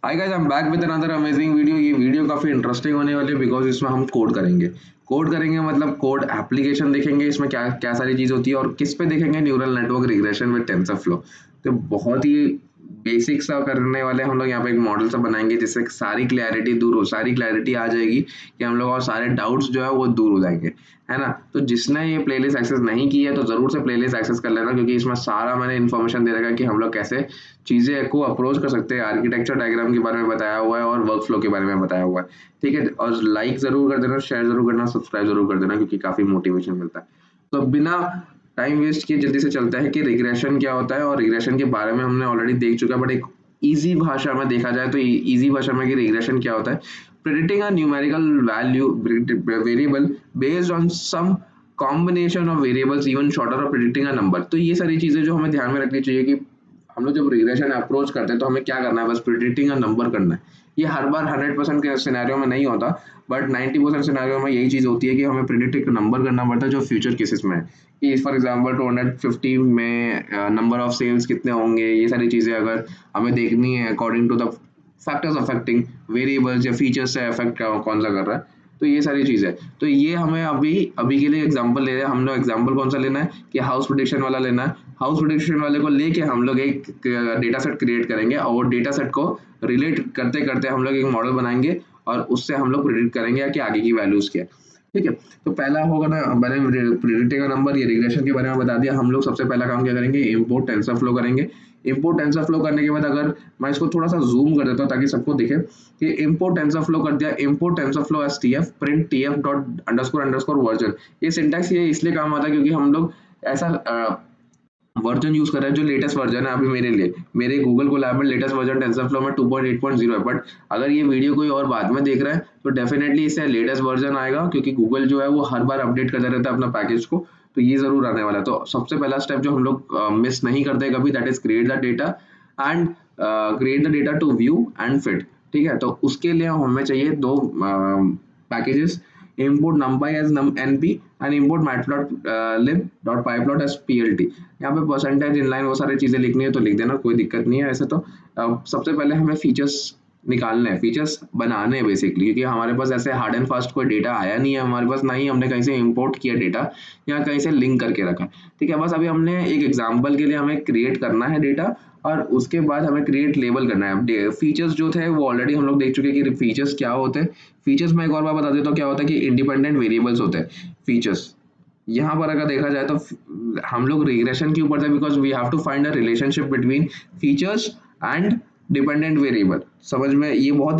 Hi guys, I am back with another amazing video. ये video काफ़ी interesting होने वाली है बिकॉज इसमें हम कोड करेंगे मतलब कोड एप्लीकेशन देखेंगे, इसमें क्या क्या सारी चीज़ होती है और किस पे देखेंगे, neural network regression with TensorFlow. तो बहुत ही बेसिक सा करने वाले हम लोग यहाँ पे एक मॉडल सा बनाएंगे जिससे सारी क्लैरिटी आ जाएगी कि हम लोग और सारे डाउट्स जो है वो दूर हो जाएंगे, है ना। तो जिसने ये प्लेलिस्ट एक्सेस नहीं की है तो ज़रूर से प्लेलिस्ट एक्सेस कर लेना, क्योंकि इसमें सारा मैंने इन्फॉर्मेशन दे रखा है कि हम लोग कैसे चीज़ें को अप्रोच कर सकते हैं। आर्किटेक्चर डायग्राम के बारे में बताया हुआ है और वर्क फ्लो के बारे में बताया हुआ है। ठीक है, और लाइक ज़रूर कर देना, शेयर ज़रूर करना, सब्सक्राइब ज़रूर कर देना, क्योंकि काफ़ी मोटिवेशन मिलता है। तो बिना टाइम वेस्ट किए जल्दी से चलता है कि रिग्रेशन क्या होता है, और रिग्रेशन के बारे में हमने ऑलरेडी देख चुका है, बट एक ईजी भाषा में देखा जाए तो ईजी भाषा में कि रिग्रेशन क्या होता है। Predicting a numerical value variable based on some combination of variables even shorter of predicting a number. तो ये सारी चीज़ें जो हमें ध्यान में रखनी चाहिए कि हम लोग जब रिग्रेशन अप्रोच करते हैं तो हमें क्या करना है, बस प्रिडिक्टिंग अ नंबर करना है। ये हर बार 100% के सिनेरियो में नहीं होता, बट 90% सिनेरियो में यही चीज़ होती है कि हमें प्रिडिक्ट एक नंबर करना पड़ता है जो फ्यूचर केसेस में है। कि फॉर एग्जांपल 250 में नंबर ऑफ सेल्स कितने होंगे, ये सारी चीज़ें अगर हमें देखनी है according to the factors affecting variables या फीचर्स से अफेक्ट कौन सा कर रहा है। तो ये सारी चीज़ है। तो ये हमें अभी अभी के लिए एग्जांपल ले रहे हैं हम लोग। एग्जांपल कौन सा लेना है कि हाउस प्रिडिक्शन वाला लेना है। हाउस प्रिडिक्शन वाले को लेके हम लोग एक डेटा सेट क्रिएट करेंगे और डेटा सेट को रिलेट करते करते हम लोग एक मॉडल बनाएंगे और उससे हम लोग प्रिडिक्ट करेंगे कि आगे की वैल्यूज क्या है। ठीक है, तो पहला होगा ना, मैंने प्रिडिक्टिंग का नंबर, ये रिग्रेशन के बारे में बता दिया। हम लोग सबसे पहला काम क्या करेंगे, इम्पोर्ट टेंसर फ्लो करेंगे। इम्पोर्ट टेंसर फ्लो करने के बाद अगर मैं इसको थोड़ा सा जूम कर देता हूँ ताकि सबको दिखे कि इम्पोर्ट टेंसर फ्लो कर दिया, import tensor flow S T F print T F dot underscore underscore version. ये सिंटैक्स ये इसलिए काम आता है क्योंकि हम लोग ऐसा वर्जन यूज कर रहा है जो लेटेस्ट वर्जन है अभी मेरे लिए। मेरे गूगल कोलैब में लेटेस्ट वर्जन टेंसरफ्लो में 2.8.0 है, बट अगर ये वीडियो कोई और बाद में देख रहा है तो डेफिनेटली इससे लेटेस्ट वर्जन आएगा, क्योंकि गूगल जो है वो हर बार अपडेट करता रहता है अपना पैकेज को। तो ये जरूर आने वाला है। तो सबसे पहला स्टेप जो हम लोग मिस नहीं करते कभी, that is create the data and create the data to view and fit. ठीक है, तो उसके लिए हमें चाहिए दो packages, import numpy as np and import matplotlib.pyplot as plt। यहाँ पे परसेंटेज इनलाइन वो सारी चीज़ें लिखनी है तो लिख देना, कोई दिक्कत नहीं है ऐसे तो। सबसे पहले हमें फीचर्स निकालने हैं, फीचर्स बनाने हैं बेसिकली, क्योंकि हमारे पास ऐसे हार्ड एंड फास्ट कोई डेटा आया नहीं है हमारे पास, ना ही हमने कहीं से इंपोर्ट किया डेटा या कहीं से लिंक करके रखा। ठीक है, बस अभी हमने एक एग्जाम्पल के लिए हमें क्रिएट करना है डेटा, और उसके बाद हमें क्रिएट लेबल करना है। फीचर्स जो थे वो ऑलरेडी हम लोग देख चुके हैं कि फीचर्स क्या होते हैं। फीचर्स में एक और बार बता देता हूँ क्या होता है कि इंडिपेंडेंट वेरिएबल्स होते हैं फीचर्स। यहाँ पर अगर देखा जाए तो हम लोग रिग्रेशन क्यों पढ़ते हैं, because we have to find a relationship between features and dependent variable. समझ में, ये बहुत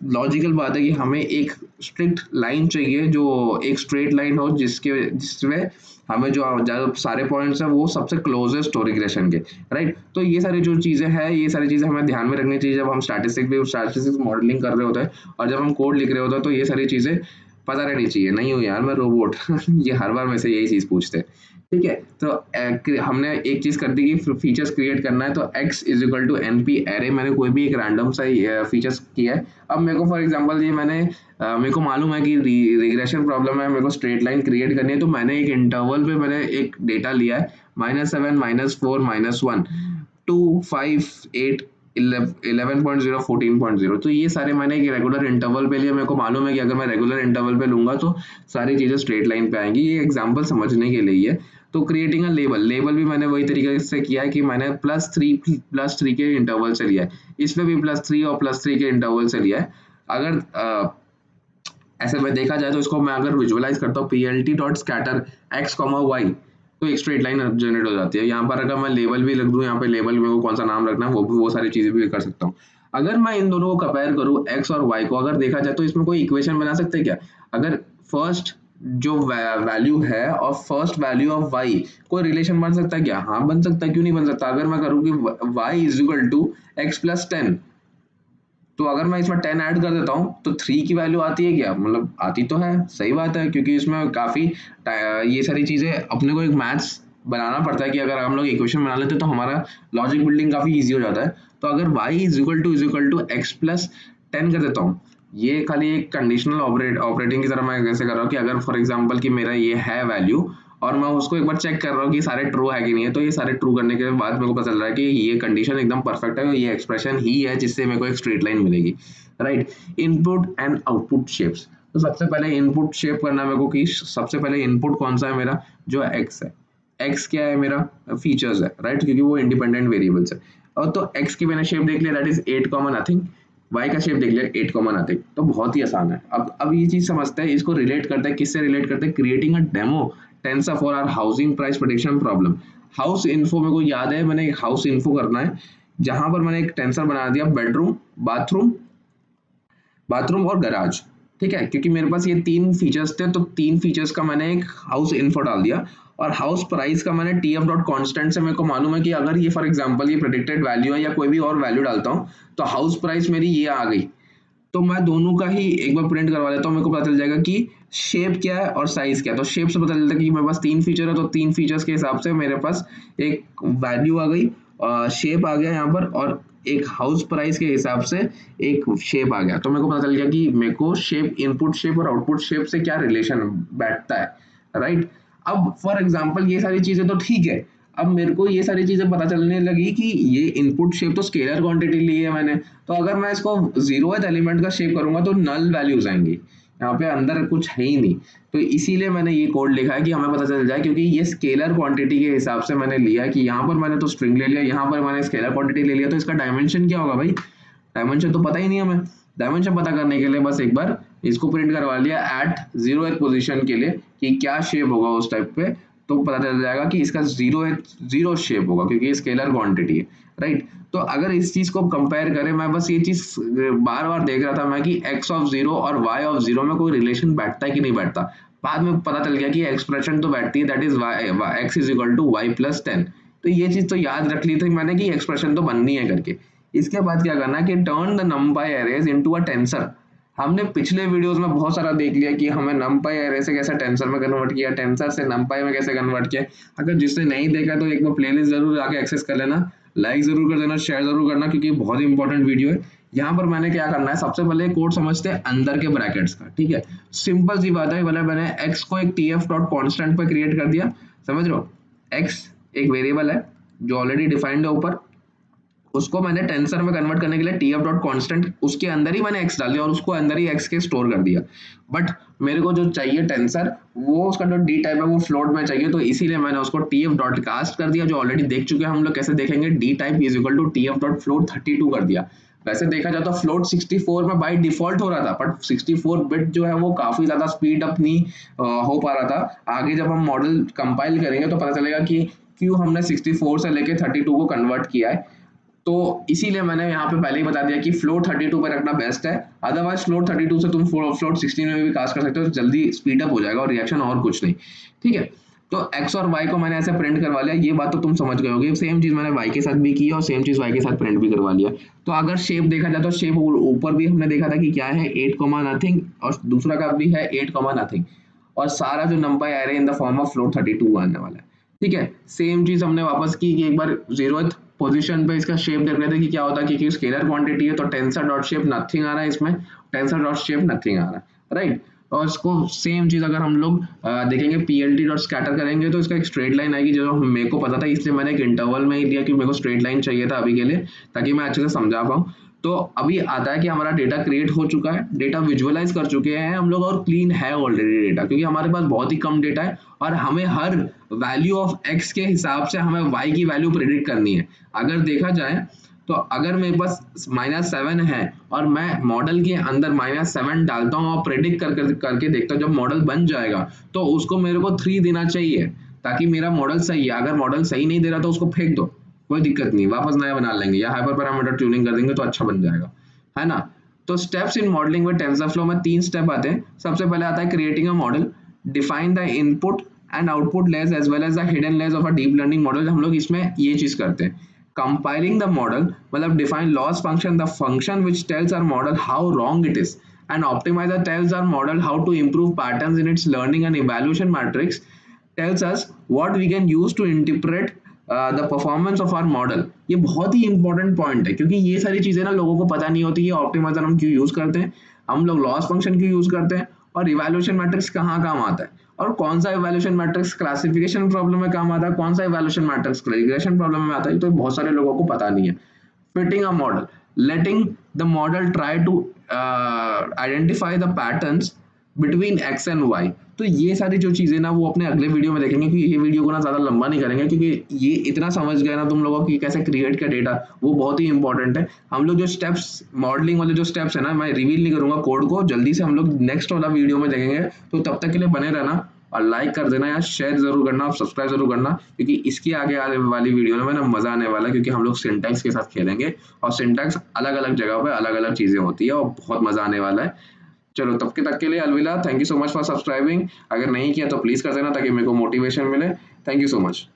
लॉजिकल बात है कि हमें एक स्ट्रिक्ट लाइन चाहिए, जो एक स्ट्रेट लाइन हो जिसमें हमें जो ज़्यादा सारे पॉइंट्स हैं वो सबसे क्लोजेस्ट हो रिग्रेशन के। राइट, तो ये सारी जो चीज़ें हैं, ये सारी चीज़ें हमें ध्यान में रखनी चाहिए जब हम स्टैटिस्टिक्स मॉडलिंग कर रहे होते हैं और जब हम कोड लिख रहे होते हैं। तो ये सारी चीज़ें पता रहनी चाहिए। नहीं हो यार मैं रोबोट ये हर बार में से यही चीज़ पूछते हैं। ठीक है, तो हमने एक चीज़ कर दी कि फीचर्स क्रिएट करना है, तो x is equal to N P array, मैंने कोई भी एक रैंडम सा फीचर्स किया है। अब मेरे को फॉर एग्जांपल ये मेरे को मालूम है कि रिग्रेशन प्रॉब्लम है, मेरे को स्ट्रेट लाइन क्रिएट करनी है, तो मैंने एक इंटरवल पे मैंने एक डेटा लिया है -7 -4 -1 2 5 8 11.0 14.0। तो ये सारे मैंने एक रेगुलर इंटरवल पे लिए। मेरे को मालूम है कि अगर मैं रेगुलर इंटरवल पे लूंगा तो सारी चीज़ें स्ट्रेट लाइन पे आएंगी। ये एग्जांपल समझने के लिए है। तो क्रिएटिंग अ लेबल भी मैंने वही तरीके से किया है कि मैंने +3 के इंटरवल से लिया है, इसमें भी +3 और +3 के इंटरवल से लिया है। अगर ऐसे में देखा जाए तो इसको मैं अगर विजुअलाइज करता हूँ plt.scatter x, y, तो एक स्ट्रेट लाइन जनरेट हो जाती है। यहाँ पर अगर मैं लेबल भी लिख दूँ, यहाँ पे लेबल में वो कौन सा नाम रखना है वो सारी चीज़ें भी कर सकता हूँ। अगर मैं इन दोनों को कंपेयर करूँ x और y को, अगर देखा जाए तो इसमें कोई इक्वेशन बना सकते हैं क्या? अगर फर्स्ट जो वैल्यू है और फर्स्ट वैल्यू ऑफ y कोई रिलेशन बन सकता है क्या? हाँ बन सकता है, क्यों नहीं बन सकता। अगर मैं करूँ कि y is equal to x plus 10, तो अगर मैं इसमें 10 ऐड कर देता हूँ तो 3 की वैल्यू आती है क्या? मतलब आती तो है, सही बात है, क्योंकि इसमें काफ़ी ये सारी चीज़ें अपने को एक मैथ्स बनाना पड़ता है कि अगर हम लोग इक्वेशन बना लेते हैं तो हमारा लॉजिक बिल्डिंग काफ़ी ईजी हो जाता है। तो अगर y is equal to x plus 10 कर देता हूँ, ये खाली एक कंडीशनल ऑपरेटिंग की तरह मैं कैसे कर रहा हूँ कि अगर फॉर एग्जाम्पल कि मेरा ये है वैल्यू और मैं उसको एक बार चेक कर रहा हूँ कि सारे ट्रू है कि नहीं है, तो ये सारे ट्रू करने के बाद मेरे को पता चल रहा है कि ये कंडीशन एकदम परफेक्ट है, ये एक्सप्रेशन ही है जिससे मेरे को एक स्ट्रेट लाइन मिलेगी, right. Input and output shapes, तो सबसे पहले इनपुट शेप करना है मेरे को कि सबसे पहले इनपुट कौन सा है मेरा, जो एक्स है। एक्स क्या है मेरा, फीचर्स है, राइट, क्योंकि वो इंडिपेंडेंट वेरिएबल्स है। और तो एक्स की मैंने शेप देख लिया, that is 8 comma nothing. Y का शेप देख लिया 8 कॉमा नथिंग। तो बहुत ही आसान है। अब ये चीज समझते हैं, इसको रिलेट करते हैं, किससे रिलेट करते हैं, creating a demo tensor for our housing price prediction problem. House info मेरे को याद है, मैंने एक हाउस इन्फो करना है जहां पर मैंने एक टेंसर बना दिया, बेडरूम, बाथरूम, बाथरूम और गराज, ठीक है, क्योंकि मेरे पास ये 3 फीचर्स थे, तो 3 फीचर्स का मैंने एक हाउस इन्फो डाल दिया। और हाउस प्राइस का मैंने टी एफ डॉट कॉन्स्टेंट से मेरे को मालूम है कि अगर ये फॉर एग्जांपल ये प्रेडिक्टेड वैल्यू है या कोई भी और वैल्यू डालता हूँ, तो हाउस प्राइस मेरी ये आ गई, तो मैं दोनों का ही एक बार प्रिंट करवा लेता हूँ, मेरे को पता चल जाएगा कि शेप क्या है और साइज क्या है। तो शेप से पता चलता है कि मेरे पास 3 फीचर है, तो 3 फीचर्स के हिसाब से मेरे पास एक वैल्यू आ गई, शेप आ गया यहाँ पर, और एक हाउस प्राइस के हिसाब से एक शेप आ गया। तो मेरे को पता चल गया कि मेरे को शेप, इनपुट शेप और आउटपुट शेप से क्या रिलेशन बैठता है, राइट। अब फॉर एग्जाम्पल ये सारी चीजें तो ठीक है, अब मेरे को ये सारी चीजें पता चलने लगी कि ये इनपुट शेप तो स्केलर क्वांटिटी ली है मैंने, तो अगर मैं इसको 0th एलिमेंट का शेप करूंगा तो नल वैल्यूज आएंगी, यहाँ पे अंदर कुछ है ही नहीं। तो इसीलिए मैंने ये कोड लिखा है कि हमें पता चल जाए, क्योंकि ये स्केलर क्वांटिटी के हिसाब से मैंने लिया है कि यहाँ पर मैंने तो स्ट्रिंग ले लिया, यहाँ पर मैंने स्केलर क्वांटिटी ले लिया, तो इसका डायमेंशन क्या होगा भाई, डायमेंशन तो पता ही नहीं हमें। डायमेंशन पता करने के लिए बस एक बार इसको प्रिंट करवा लिया एट 0th पोजीशन के लिए कि क्या शेप होगा उस टाइप पे, तो पता चल जाएगा कि इसका 0 शेप होगा, क्योंकि ये स्केलर क्वांटिटी है, राइट। तो अगर इस चीज को कंपेयर करें, मैं बस ये चीज बार बार देख रहा था मैं कि x ऑफ 0 और y ऑफ 0 में कोई रिलेशन बैठता है कि नहीं बैठता। बाद में पता चल गया कि एक्सप्रेशन तो बैठती है, that is x is equal to y plus 10। तो ये चीज तो याद रख ली थी मैंने कि एक्सप्रेशन तो बननी है करके। इसके बाद क्या करना है कि turn the नंपाई arrays into a tensor. हमने पिछले वीडियोस में बहुत सारा देख लिया कि हमें नंपाई एरे से कैसे टेंसर में कन्वर्ट किया, टेंसर से नंपाई में कैसे कन्वर्ट किया। अगर जिसने नहीं देखा तो एक बार प्लेलिस्ट जरूर आके एक्सेस कर लेना, लाइक जरूर कर देना, शेयर जरूर करना, क्योंकि बहुत इंपॉर्टेंट वीडियो है। यहाँ पर मैंने क्या करना है, सबसे पहले कोड समझते हैं अंदर के ब्रैकेट्स का, ठीक है। सिंपल सी बात है, मतलब मैंने एक्स को एक टी एफ डॉट कॉन्स्टेंट पर क्रिएट कर दिया, समझ रहे हो। एक्स एक वेरिएबल है जो ऑलरेडी डिफाइंड है ऊपर, उसको मैंने टेंसर में कन्वर्ट करने के लिए टी एफ डॉट कॉन्स्टेंट, उसके अंदर ही मैंने एक्स डाल दिया और उसको अंदर ही एक्स के स्टोर कर दिया। बट मेरे को जो चाहिए टेंसर, वो उसका जो डी टाइप है वो फ्लोट में चाहिए, तो इसीलिए मैंने उसको टी एफ डॉट कास्ट कर दिया, जो ऑलरेडी देख चुके हैं हम लोग कैसे देखेंगे, D type is equal to T F dot float 32 कर दिया। वैसे देखा जाए तो फ्लोट 64 में बाय डिफॉल्ट हो रहा था, बट 64 बिट जो है वो काफी ज्यादा स्पीड अप नहीं हो पा रहा था। आगे जब हम मॉडल कंपाइल करेंगे तो पता चलेगा कि क्यों हमने 64 से लेके 32 को कन्वर्ट किया है। तो इसीलिए मैंने यहाँ पे पहले ही बता दिया कि फ्लोट 32 पे रखना बेस्ट है, अदरवाइज फ्लोट 32 से तुम फ्लोट 16 में भी कास्ट कर सकते हो, जल्दी स्पीड अप हो जाएगा और रिएक्शन और कुछ नहीं, ठीक है। तो x और y को मैंने ऐसे प्रिंट करवा लिया, ये बात तो तुम समझ गए होगे। सेम चीज मैंने y के साथ भी की और सेम चीज y के साथ प्रिंट भी करवा लिया। तो अगर शेप देखा जाए तो शेप ऊपर भी हमने देखा था कि क्या है 8 कॉमा नथिंग, और दूसरा का भी है 8 कॉमा नथिंग, और सारा जो number array in the form of float 32 आने वाला है, ठीक है। सेम चीज हमने वापस की कि एक बार 0th पोजीशन पे इसका शेप देख रहे थे कि क्या होता है, क्योंकि स्केलर क्वांटिटी है तो टेंसर डॉट शेप नथिंग आ रहा है, इसमें टेंसर डॉट शेप नथिंग आ रहा है, राइट। और इसको सेम चीज अगर हम लोग देखेंगे पीएलटी डॉट स्कैटर करेंगे तो इसका एक स्ट्रेट लाइन आएगी, जो मेरे को पता था इसलिए मैंने एक इंटरवल में ही दिया कि मेरे को स्ट्रेट लाइन चाहिए था अभी के लिए, ताकि मैं अच्छे से समझा पाऊँ। तो अभी आता है कि हमारा डेटा क्रिएट हो चुका है, डेटा विजुअलाइज कर चुके हैं हम लोग, और क्लीन है ऑलरेडी डेटा, क्योंकि हमारे पास बहुत ही कम डेटा है और हमें हर वैल्यू ऑफ एक्स के हिसाब से हमें वाई की वैल्यू प्रेडिक्ट करनी है। अगर देखा जाए तो अगर मेरे पास -7 है और मैं मॉडल के अंदर -7 डालता हूँ और प्रेडिक्ट करके देखता हूँ, जब मॉडल बन जाएगा तो उसको मेरे को 3 देना चाहिए, ताकि मेरा मॉडल सही है। अगर मॉडल सही नहीं दे रहा तो उसको फेंक दो, कोई दिक्कत नहीं, वापस नया बना लेंगे या हाइपर पैरामीटर ट्यूनिंग कर देंगे तो अच्छा बन जाएगा, है ना। तो स्टेप्स इन मॉडलिंग में टेंसरफ्लो में 3 स्टेप आते हैं। सबसे पहले आता है creating a model, define the input and output layers as well as the hidden layers of a deep learning model. हम लोग इसमें ये चीज करते हैं। कंपाइलिंग द मॉडल मतलब define loss function, the function which tells our model how wrong it is, and optimizer tells our model how to improve patterns in its learning, and evaluation matrix tells us what we can use to interpret the performance of our model. ये बहुत ही important point है, क्योंकि ये सारी चीजें ना लोगों को पता नहीं होती है। ऑप्टिमाइजर हम क्यों यूज करते हैं, हम लोग लॉस फंक्शन क्यों यूज करते हैं, और इवैल्यूएशन मैट्रिक्स कहाँ काम आता है, और कौन सा इवैल्यूएशन मैट्रिक्स क्लासिफिकेशन प्रॉब्लम में काम आता है, कौन सा इवैल्यूएशन मैट्रिक्स रिग्रेशन प्रॉब्लम में आता है, तो बहुत सारे लोगों को पता नहीं है। Fitting a model, letting the model try to identify the patterns between x and y। तो ये सारी जो चीजें ना वो अपने अगले वीडियो में देखेंगे, क्योंकि ये वीडियो को ना ज्यादा लंबा नहीं करेंगे, क्योंकि ये इतना समझ गए ना तुम लोगों की कैसे क्रिएट का डेटा, वो बहुत ही इंपॉर्टेंट है। हम लोग जो स्टेप्स मॉडलिंग वाले जो स्टेप्स है ना, मैं रिवील नहीं करूंगा कोड को, जल्दी से हम लोग नेक्स्ट वाला वीडियो में देखेंगे। तो तब तक के लिए बने रहना और लाइक कर देना यार, शेयर जरूर करना और सब्सक्राइब जरूर करना, क्योंकि इसकी आगे आने वाली वीडियो में ना मजा आने वाला है, क्योंकि हम लोग सिंटैक्स के साथ खेलेंगे और सिंटैक्स अलग अलग जगह पे अलग अलग चीजें होती है और बहुत मजा आने वाला है। चलो तब के तक के लिए अलविदा, thank you so much for subscribing. अगर नहीं किया तो प्लीज कर देना ताकि मेरे को मोटिवेशन मिले। Thank you so much.